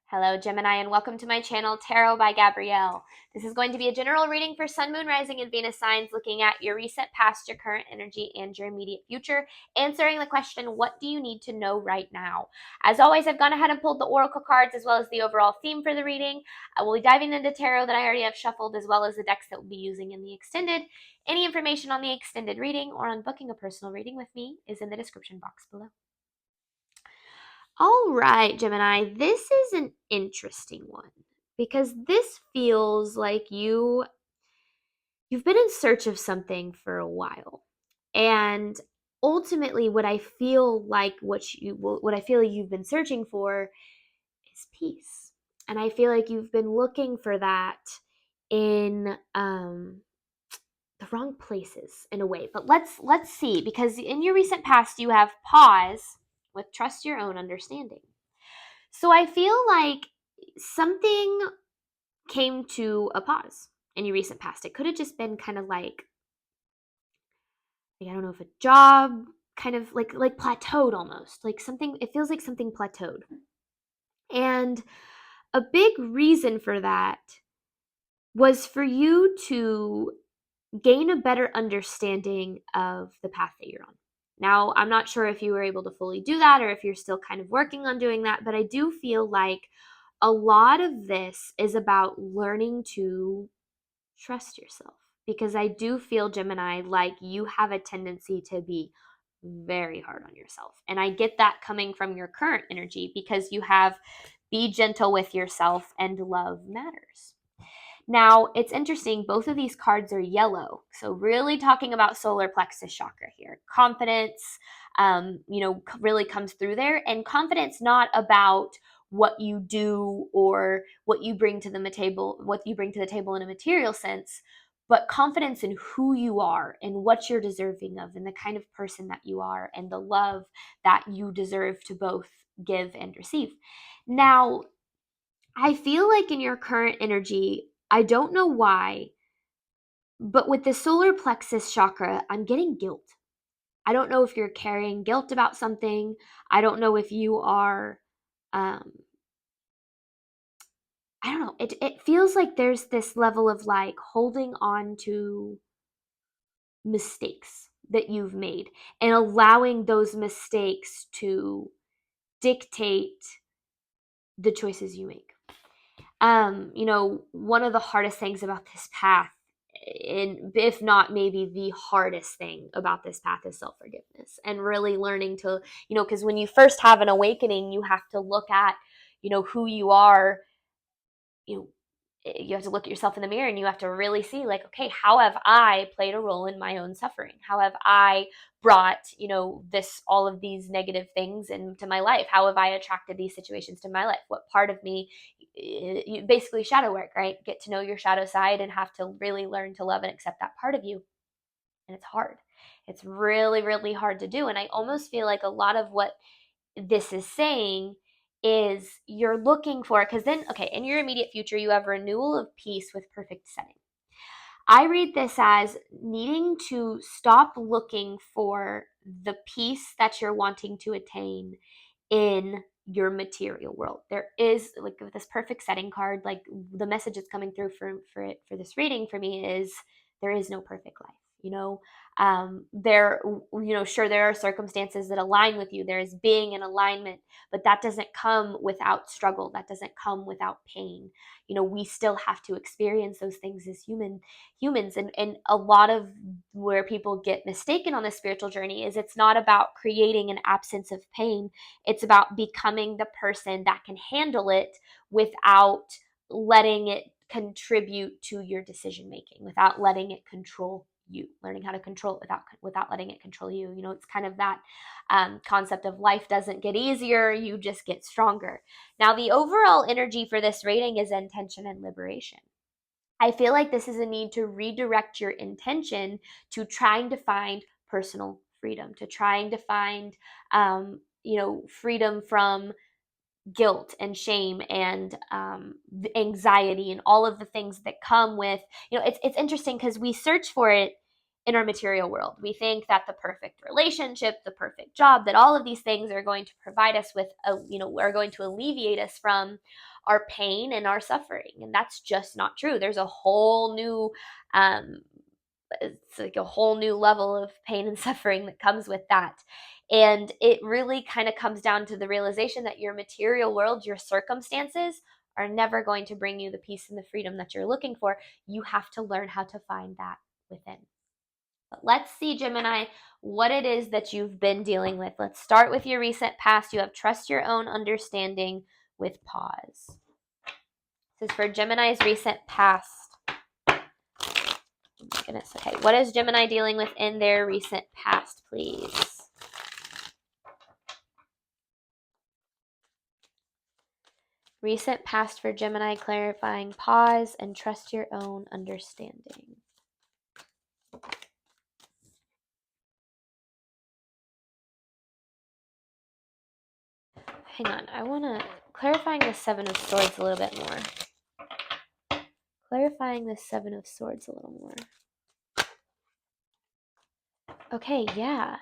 Hello, Gemini, and welcome to my channel, Tarot by Gabrielle. This is going to be a general reading for Sun, Moon, Rising, and Venus signs, looking at your recent past, your current energy, and your immediate future, answering the question, what do you need to know right now? As always, I've gone ahead and pulled the oracle cards as well as the overall theme for the reading. I will be diving into tarot that I already have shuffled, as well as the decks that we'll be using in the extended. Any information on the extended reading or on booking a personal reading with me is in the description box below. All right, Gemini, this is an interesting one because this feels like you've been in search of something for a while. And ultimately what I feel like you've been searching for is peace. And I feel like you've been looking for that in the wrong places in a way. But let's see, because in your recent past you have pause with trust your own understanding. So I feel like something came to a pause in your recent past. It could have just been kind of like I don't know if a job kind of like plateaued almost. Like something, it feels like something plateaued. And a big reason for that was for you to gain a better understanding of the path that you're on. Now, I'm not sure if you were able to fully do that or if you're still kind of working on doing that, but I do feel like a lot of this is about learning to trust yourself, because I do feel, Gemini, like you have a tendency to be very hard on yourself. And I get that coming from your current energy because you have be gentle with yourself and love matters. Now, it's interesting, both of these cards are yellow. So really talking about solar plexus chakra here. Confidence, really comes through there. And confidence not about what you do or what you bring to the table in a material sense, but confidence in who you are and what you're deserving of and the kind of person that you are and the love that you deserve to both give and receive. Now, I feel like in your current energy, I don't know why, but with the solar plexus chakra, I'm getting guilt. I don't know if you're carrying guilt about something. I don't know if you are, um, I don't know. It feels like there's this level of like holding on to mistakes that you've made and allowing those mistakes to dictate the choices you make. One of the hardest things about this path, and if not maybe the hardest thing about this path, is self-forgiveness and really learning to, because when you first have an awakening, you have to look at, who you are. You have to look at yourself in the mirror and you have to really see, like, okay, how have I played a role in my own suffering? How have I brought, all of these negative things into my life? How have I attracted these situations to my life? What part of me, basically shadow work, right? Get to know your shadow side and have to really learn to love and accept that part of you. And it's hard. It's really, really hard to do. And I almost feel like a lot of what this is saying is you're looking for, because then, okay, in your immediate future, you have renewal of peace with perfect setting. I read this as needing to stop looking for the peace that you're wanting to attain in your material world. There is, like, with this perfect setting card, like the message that's coming through for this reading for me is there is no perfect life. Sure, there are circumstances that align with you. There is being in alignment, but that doesn't come without struggle. That doesn't come without pain. We still have to experience those things as humans. And a lot of where people get mistaken on this spiritual journey is it's not about creating an absence of pain. It's about becoming the person that can handle it without letting it contribute to your decision making, without letting it control you, learning how to control it without letting it control you. It's kind of that concept of life doesn't get easier, you just get stronger. Now, the overall energy for this reading is intention and liberation. I feel like this is a need to redirect your intention to trying to find personal freedom, to trying to find freedom from guilt and shame and anxiety and all of the things that come with, it's interesting because we search for it in our material world. We think that the perfect relationship, the perfect job, that all of these things are going to provide us with, are going to alleviate us from our pain and our suffering. And that's just not true. There's a whole new, it's like a whole new level of pain and suffering that comes with that. And it really kind of comes down to the realization that your material world, your circumstances, are never going to bring you the peace and the freedom that you're looking for. You have to learn how to find that within. But let's see, Gemini, what it is that you've been dealing with. Let's start with your recent past. You have trust your own understanding with pause. This is for Gemini's recent past. Oh my goodness. Okay, what is Gemini dealing with in their recent past, please? Recent past for Gemini, clarifying pause and trust your own understanding. Hang on, I want to clarifying the Seven of Swords a little bit more. Clarifying the Seven of Swords a little more. Okay, yeah.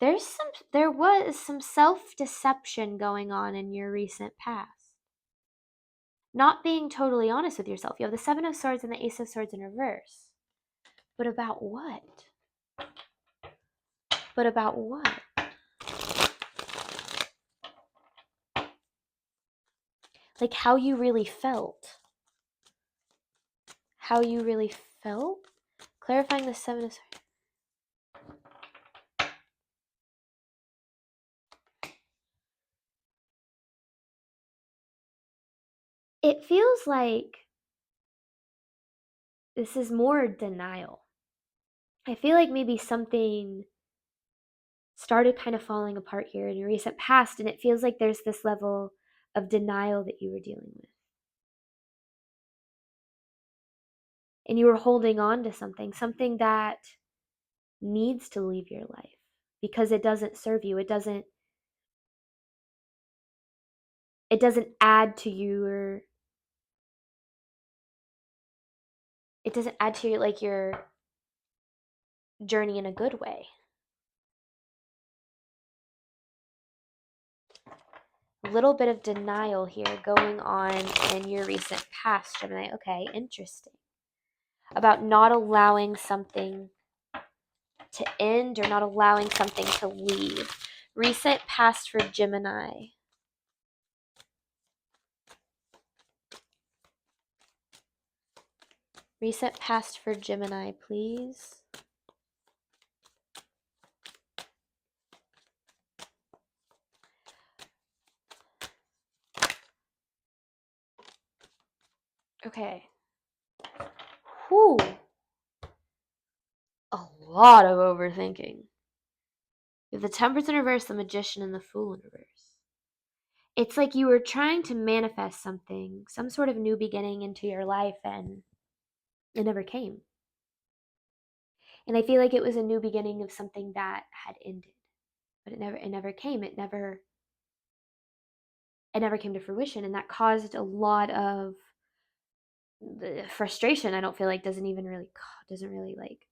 There was some self-deception going on in your recent past. Not being totally honest with yourself. You have the Seven of Swords and the Ace of Swords in reverse. But about what? But about what? Like how you really felt. How you really felt? Clarifying the Seven of Swords. It feels like this is more denial. I feel like maybe something started kind of falling apart here in your recent past, and it feels like there's this level of denial that you were dealing with. And you were holding on to something that needs to leave your life because it doesn't serve you. It doesn't add to your like your journey in a good way. A little bit of denial here going on in your recent past, Gemini. Okay, interesting. About not allowing something to end or not allowing something to leave. Recent past for Gemini. Recent past for Gemini, please. Okay. Whew. A lot of overthinking. You have the Temperance in reverse, the Magician, and the Fool in reverse. It's like you were trying to manifest something, some sort of new beginning into your life, and it never came. And I feel like it was a new beginning of something that had ended. But it never came. It never came to fruition. And that caused a lot of the frustration. I don't feel like doesn't really like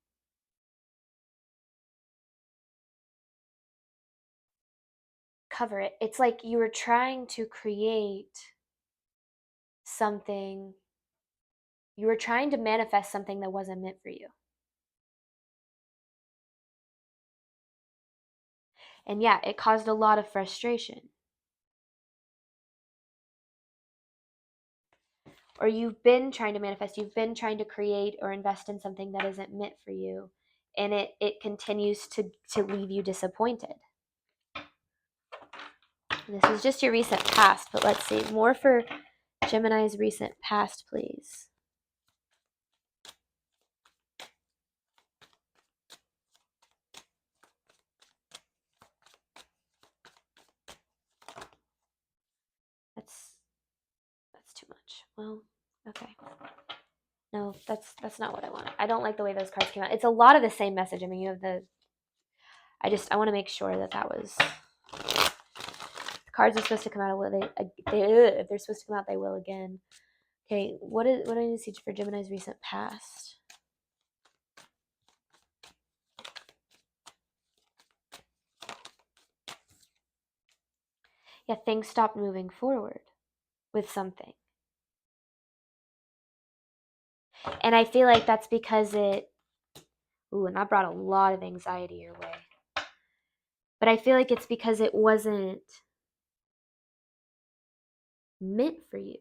cover it. It's like you were trying to create something, you were trying to manifest something that wasn't meant for you. And yeah, it caused a lot of frustration. Or you've been trying to manifest, you've been trying to create or invest in something that isn't meant for you. And it continues to leave you disappointed. This is just your recent past, but let's see. More for Gemini's recent past, please. That's too much. Well, okay. No, that's not what I want. I don't like the way those cards came out. It's a lot of the same message. I mean, you have the... I want to make sure that was... The cards are supposed to come out. If they're supposed to come out, they will again. Okay, what do I need to see for Gemini's recent past? Yeah, things stopped moving forward with something. And I feel like that's because and that brought a lot of anxiety your way. But I feel like it's because it wasn't meant for you.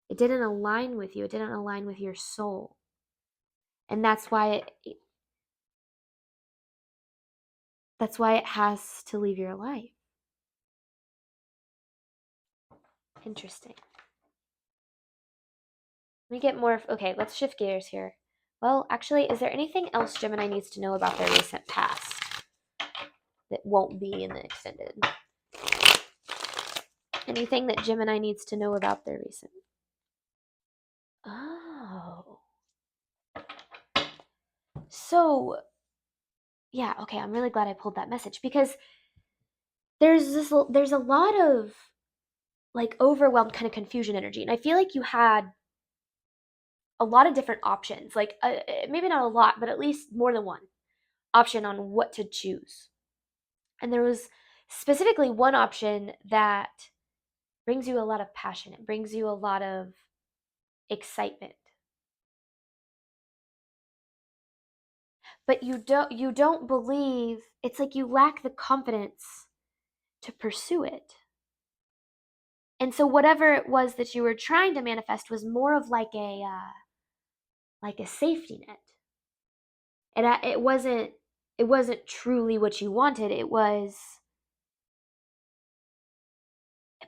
It didn't align with you. It didn't align with your soul. And that's why it has to leave your life. Interesting. Let me get more. Okay, let's shift gears here. Well, actually, is there anything else Gemini needs to know about their recent past that won't be in the extended? Anything that Gemini needs to know about their recent? Oh. So, yeah, okay, I'm really glad I pulled that message because there's a lot of like overwhelmed kind of confusion energy. And I feel like you had a lot of different options, like maybe not a lot, but at least more than one option on what to choose. And there was specifically one option that brings you a lot of passion. It brings you a lot of excitement. But you don't believe, it's like you lack the confidence to pursue it. And so whatever it was that you were trying to manifest was more of like a safety net. And it wasn't truly what you wanted. It was,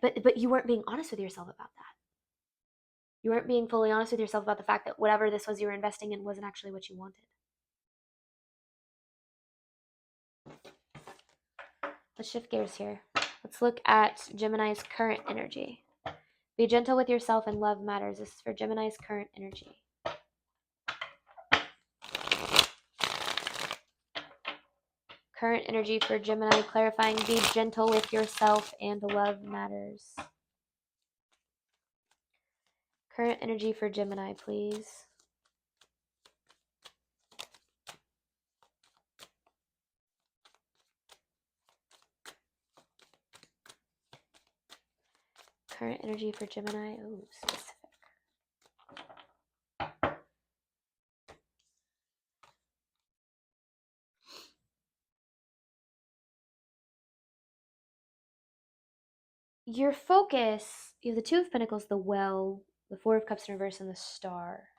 but you weren't being honest with yourself about that. You weren't being fully honest with yourself about the fact that whatever this was you were investing in wasn't actually what you wanted. Let's shift gears here. Let's look at Gemini's current energy. Be gentle with yourself and love matters. This is for Gemini's current energy. Current energy for Gemini, clarifying, be gentle with yourself and love matters. Current energy for Gemini, please. Current energy for Gemini. Oh, specific. Your focus, you have the Two of Pentacles, the Well, the Four of Cups in reverse, and the Star.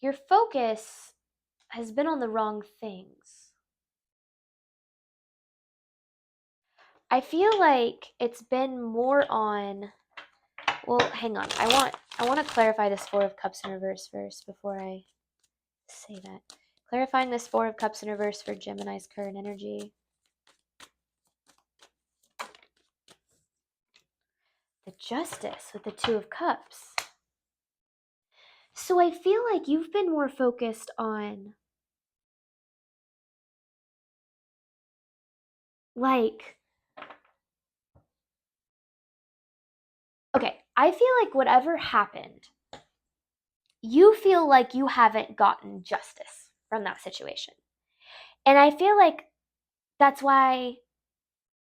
Your focus has been on the wrong things. I feel like it's been more on, well, hang on. I want to clarify this Four of Cups in reverse first before I say that. Clarifying this Four of Cups in reverse for Gemini's current energy. The Justice with the Two of Cups. So I feel like you've been more focused on like, okay, I feel like whatever happened, you feel like you haven't gotten justice from that situation. And I feel like that's why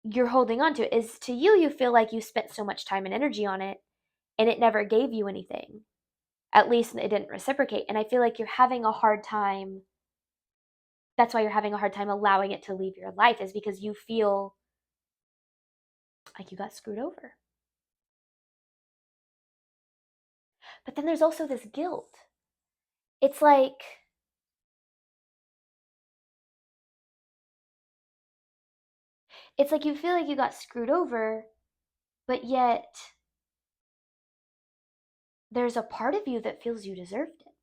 you're holding on to it, is to you feel like you spent so much time and energy on it and it never gave you anything. At least it didn't reciprocate. And I feel like you're having a hard time. That's why you're having a hard time allowing it to leave your life, is because you feel like you got screwed over. But then there's also this guilt. It's like you feel like you got screwed over, but yet there's a part of you that feels you deserved it.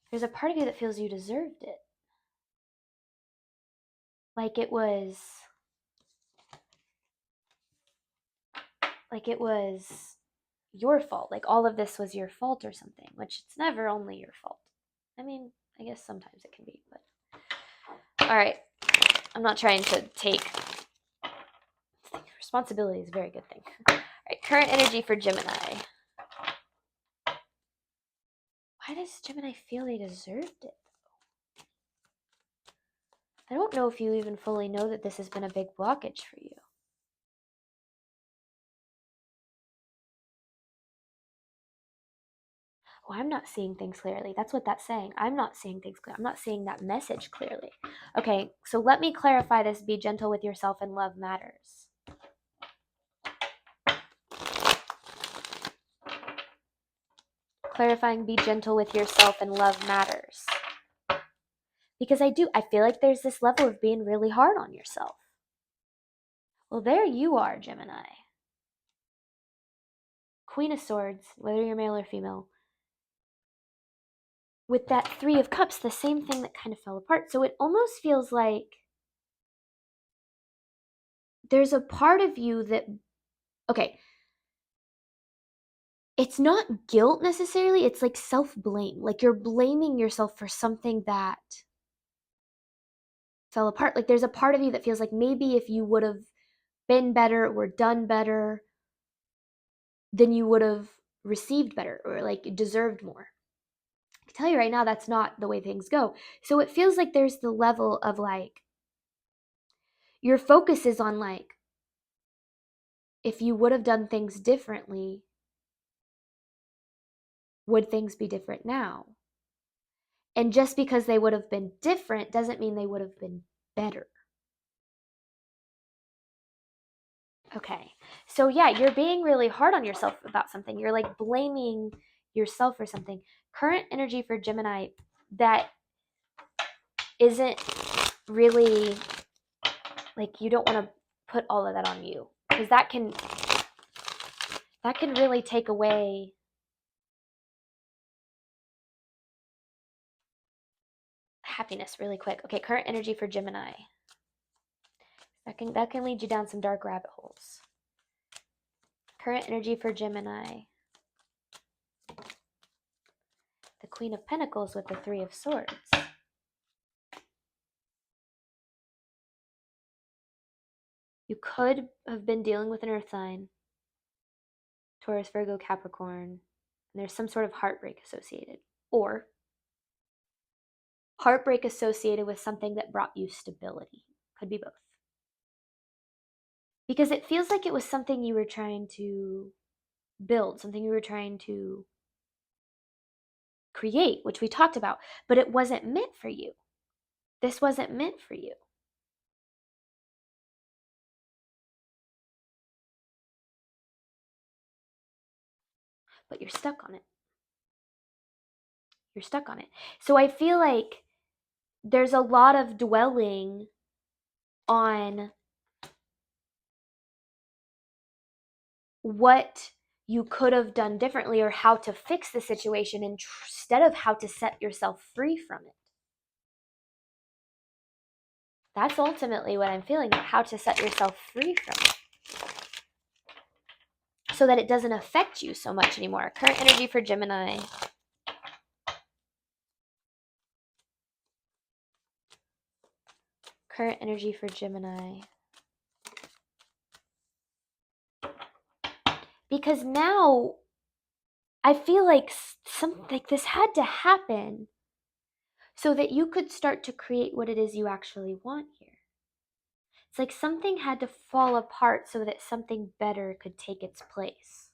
There's a part of you that feels you deserved it. Like it was your fault. Like all of this was your fault or something, which it's never only your fault. I mean, I guess sometimes it can be, but all right. I'm not trying to take responsibility is a very good thing. All right, current energy for Gemini. Why does Gemini feel they deserved it? I don't know if you even fully know that this has been a big blockage for you. Oh, I'm not seeing things clearly. That's what that's saying. I'm not seeing things clearly. I'm not seeing that message clearly. Okay, so let me clarify this. Be gentle with yourself and love matters. Clarifying, be gentle with yourself and love matters. Because I feel like there's this level of being really hard on yourself. Well, there you are, Gemini. Queen of Swords, whether you're male or female. With that Three of Cups, the same thing that kind of fell apart. So it almost feels like there's a part of you that, okay, it's not guilt necessarily, it's like self-blame. Like you're blaming yourself for something that fell apart. Like there's a part of you that feels like maybe if you would have been better or done better, then you would have received better or like deserved more. I can tell you right now, that's not the way things go. So it feels like there's the level of like, your focus is on like, if you would have done things differently, would things be different now? And just because they would have been different doesn't mean they would have been better. Okay. So yeah, you're being really hard on yourself about something. You're like blaming yourself for something. Current energy for Gemini, that isn't really like, you don't want to put all of that on you, because that can really take away happiness really quick. Okay, current energy for Gemini. That can lead you down some dark rabbit holes. Current energy for Gemini. The Queen of Pentacles with the Three of Swords. You could have been dealing with an earth sign, Taurus, Virgo, Capricorn, and there's some sort of heartbreak associated. Or heartbreak associated with something that brought you stability. Could be both. Because it feels like it was something you were trying to build, something you were trying to create, which we talked about, but it wasn't meant for you. This wasn't meant for you. But you're stuck on it. You're stuck on it. So I feel like there's a lot of dwelling on what you could have done differently or how to fix the situation instead of how to set yourself free from it. That's ultimately what I'm feeling, how to set yourself free from it so that it doesn't affect you so much anymore. Current energy for Gemini. Current energy for Gemini. Because now I feel like something like this had to happen so that you could start to create what it is you actually want here. It's like something had to fall apart so that something better could take its place.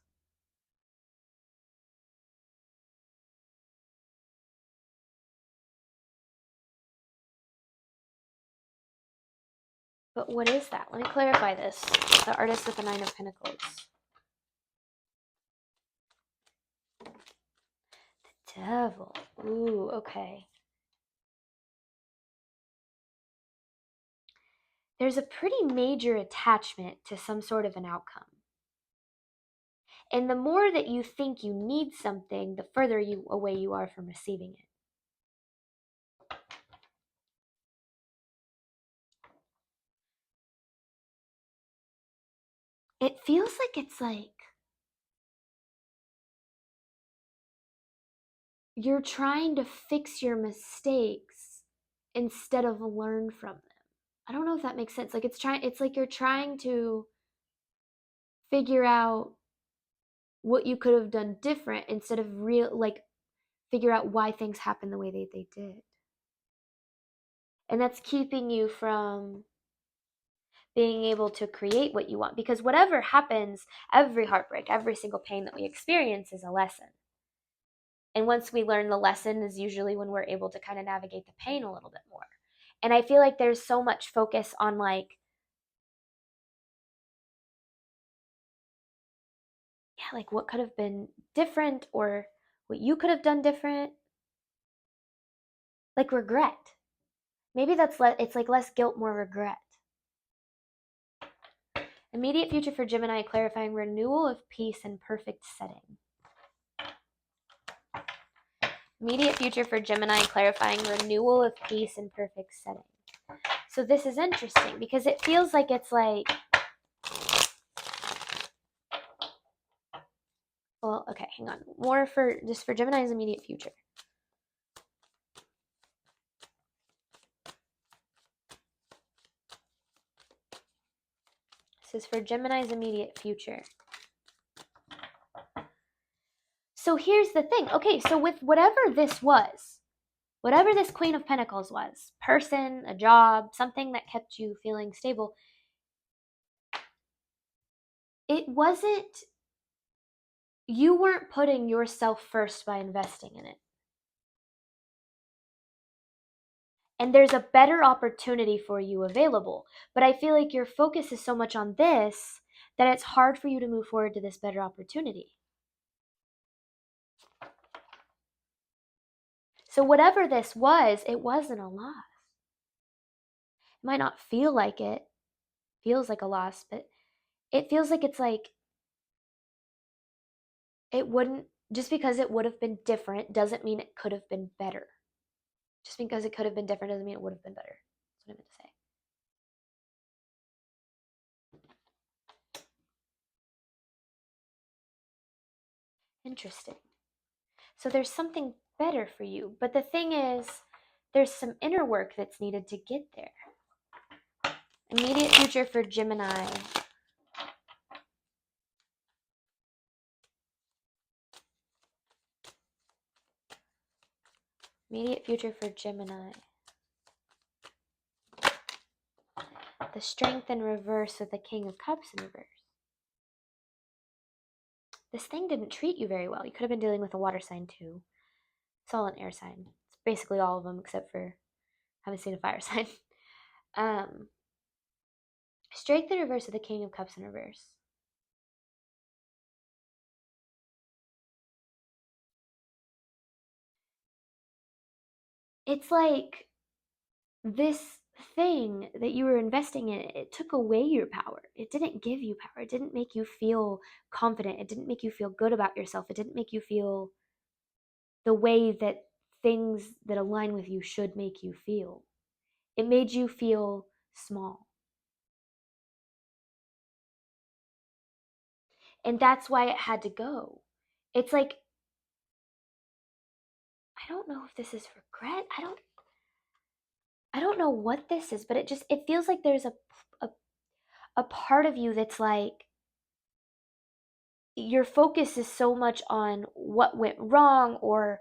But what is that? Let me clarify this. The Artist with the Nine of Pentacles. The Devil. Ooh, okay. There's a pretty major attachment to some sort of an outcome. And the more that you think you need something, the further away you are from receiving it. It feels like it's like you're trying to fix your mistakes instead of learn from them. I don't know if that makes sense. Like it's like you're trying to figure out what you could have done different instead of figure out why things happen the way they did. And that's keeping you from being able to create what you want. Because whatever happens, every heartbreak, every single pain that we experience is a lesson. And once we learn the lesson is usually when we're able to kind of navigate the pain a little bit more. And I feel like there's so much focus on like, yeah, like what could have been different or what you could have done different. Like regret. Maybe it's like less guilt, more regret. Immediate future for Gemini, clarifying renewal of peace and perfect setting. Immediate future for Gemini, clarifying renewal of peace and perfect setting. So this is interesting because it feels like it's like, well, okay, hang on. More for just for Gemini's immediate future. This is for Gemini's immediate future. So here's the thing. Okay, so with whatever this was, whatever this Queen of Pentacles was, person, a job, something that kept you feeling stable, it wasn't, you weren't putting yourself first by investing in it. And there's a better opportunity for you available. But I feel like your focus is so much on this that it's hard for you to move forward to this better opportunity. So whatever this was, it wasn't a loss. It might not feel like it feels like a loss, but it feels like it's like it wouldn't, just because it would have been different doesn't mean it could have been better. Just because it could have been different doesn't mean it would have been better. That's what I meant to say. Interesting. So there's something better for you. But the thing is, there's some inner work that's needed to get there. Immediate future for Gemini. Immediate future for Gemini. The Strength in reverse with the King of Cups in reverse. This thing didn't treat you very well. You could have been dealing with a water sign too. It's all an air sign. It's basically all of them except for, I haven't seen a fire sign. Strength in reverse with the King of Cups in reverse. It's like this thing that you were investing in, it took away your power. It didn't give you power. It didn't make you feel confident. It didn't make you feel good about yourself. It didn't make you feel the way that things that align with you should make you feel. It made you feel small. And that's why it had to go. It's like, I don't know if this is regret. I don't know what this is, but it feels like there's a part of you that's like, your focus is so much on what went wrong or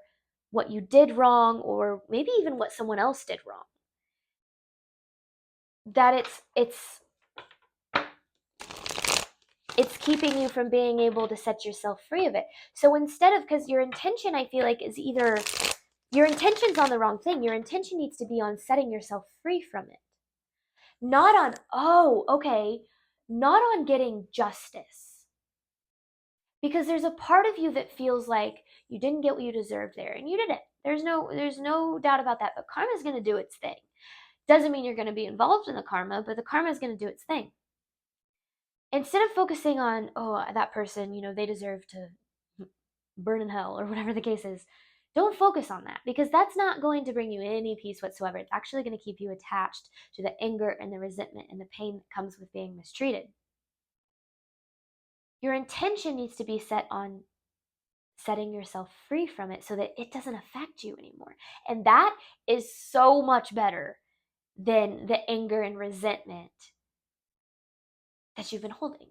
what you did wrong or maybe even what someone else did wrong, that it's keeping you from being able to set yourself free of it. So instead of, because your intention, I feel like, is either your intention's on the wrong thing. Your intention needs to be on setting yourself free from it, not on, oh, okay, not on getting justice. Because there's a part of you that feels like you didn't get what you deserved there, and you didn't. There's no doubt about that. But karma's going to do its thing. Doesn't mean you're going to be involved in the karma, but the karma is going to do its thing. Instead of focusing on, oh, that person, they deserve to burn in hell or whatever the case is, don't focus on that, because that's not going to bring you any peace whatsoever. It's actually going to keep you attached to the anger and the resentment and the pain that comes with being mistreated. Your intention needs to be set on setting yourself free from it so that it doesn't affect you anymore. And that is so much better than the anger and resentment that you've been holding.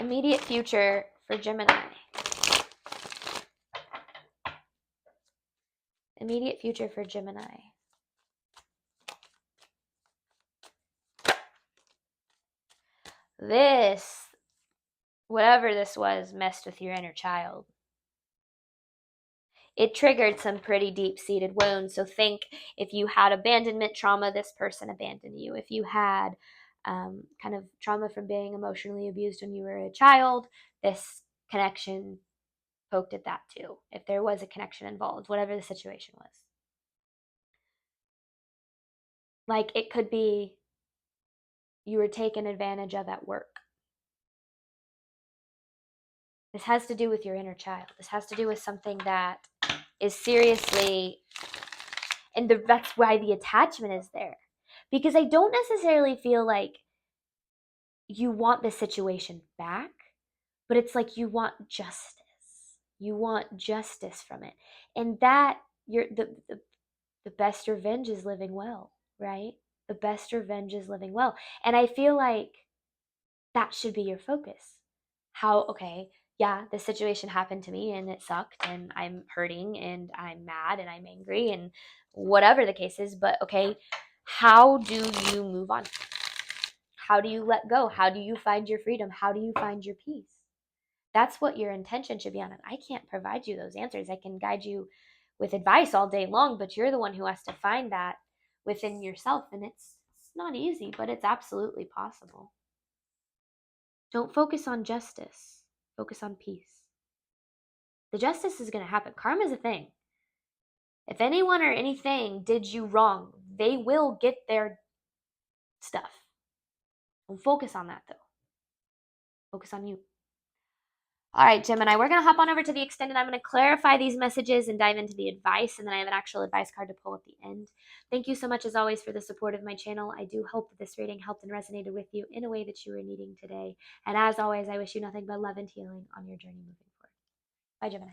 Immediate future for Gemini. Immediate future for Gemini. This, whatever this was, messed with your inner child. It triggered some pretty deep-seated wounds. So think, if you had abandonment trauma, this person abandoned you. If you had kind of trauma from being emotionally abused when you were a child, this connection poked at that too. If there was a connection involved, whatever the situation was. Like, it could be you were taken advantage of at work. This has to do with your inner child. This has to do with something that is seriously, and that's why the attachment is there. Because I don't necessarily feel like you want the situation back, but it's like you want justice. You want justice from it. And that, the best revenge is living well, right? The best revenge is living well. And I feel like that should be your focus. How, okay, yeah, this situation happened to me and it sucked and I'm hurting and I'm mad and I'm angry and whatever the case is, but okay, how do you move on? How do you let go? How do you find your freedom? How do you find your peace? That's what your intention should be on. And I can't provide you those answers. I can guide you with advice all day long, but you're the one who has to find that within yourself. And it's not easy, but it's absolutely possible. Don't focus on justice. Focus on peace. The justice is going to happen. Karma is a thing. If anyone or anything did you wrong, they will get their stuff. Don't focus on that, though. Focus on you. All right, Gemini, we're going to hop on over to the extended. I'm going to clarify these messages and dive into the advice, and then I have an actual advice card to pull at the end. Thank you so much, as always, for the support of my channel. I do hope that this reading helped and resonated with you in a way that you were needing today. And as always, I wish you nothing but love and healing on your journey moving forward. Bye, Gemini.